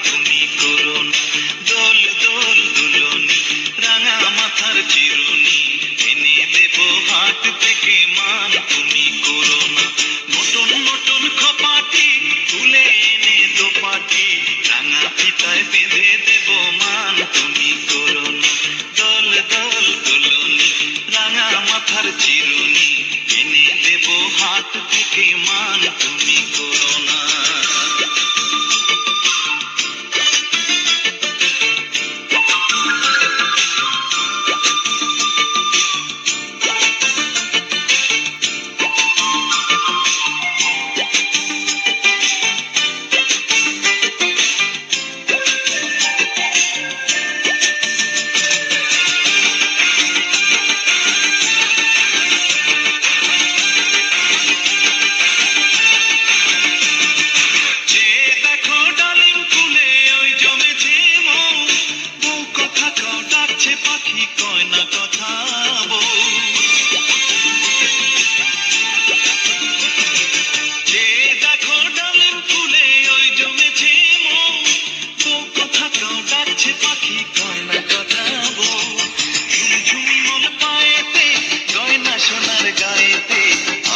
তুমি করো না। দোল দোল দুলনি রাঙা মাথার চিরুনি এনে দেব হাত থেকে মান তুমি করো না। নতুন নতুন খপাটি তুলে এনে দোপাটি রাঙা ফিতায় বেঁধে দেব মান তুমি করো না। দোল দোল দুলনি রাঙা মাথার চিরুনি এনে দেব হাত থেকে মান তুমি করো না। পাখি কয় না কথা বউ, যে দেখো ডালিম ফুলে ওই জমেছে মৌ, বউ কথা কাও ডাকছে পাখি কয় না কথা বউ। ঝুমঝুমি মন পায়েতে গয়না সোনার গায়েতে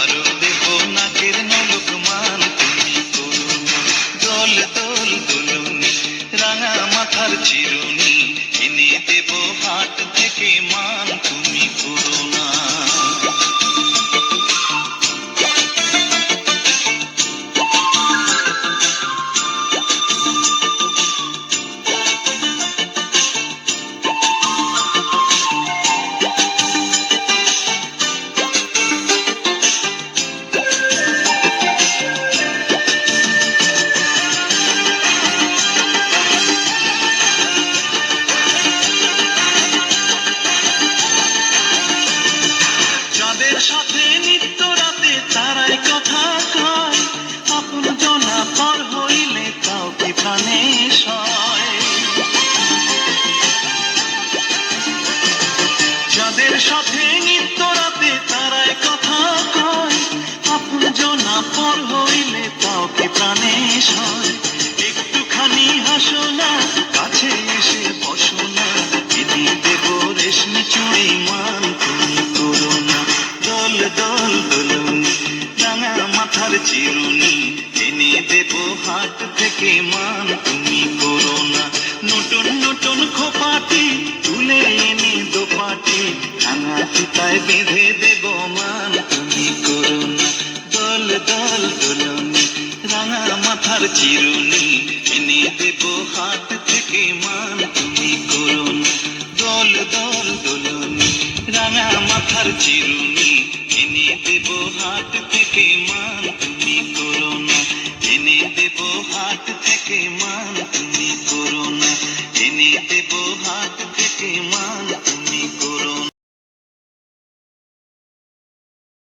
আরো দেব নাকের নলক মান তুমি করো না। দোল দোল দুলনি রাঙা মাথার চিরুনি এনে দেব হাত থেকে মান তুমি করো না। সাথে নিত্য রাতে তারাই কথা কয়, আপন জনা পর হইলে তাও কি প্রাণে সয়। যাদের সাথে নিত্য রাতে তারাই কথা কয়, আপন জনা পর হইলে তাও কি প্রাণে সয়। একটুখানি হাসো না, কাছে এসে বসো না, এনে দেব রেশমি চুড়ি মান তুমি করো না। দোল দোল দুলনি রাঙা মাথার চিরুনি এনে দেব হাত থেকে মান তুমি করো না। নতুন নতুন খোপাটি তুলে এনে দোপাটি রাঙা ফিতায় বেঁধে দেব মান তুমি করো না। দোল দোল দুলনি রাঙা মাথার চিরুনি এনে দেব হাত থেকে মান তুমি করো না। দোল দোল দুলনি রাঙা মাথার চিরুনি এনে দেব হাত থেকে মান তুমি করো না। এনে দেব হাত থেকে মান তুমি করো না। এনে দেব হাত থেকে মান তুমি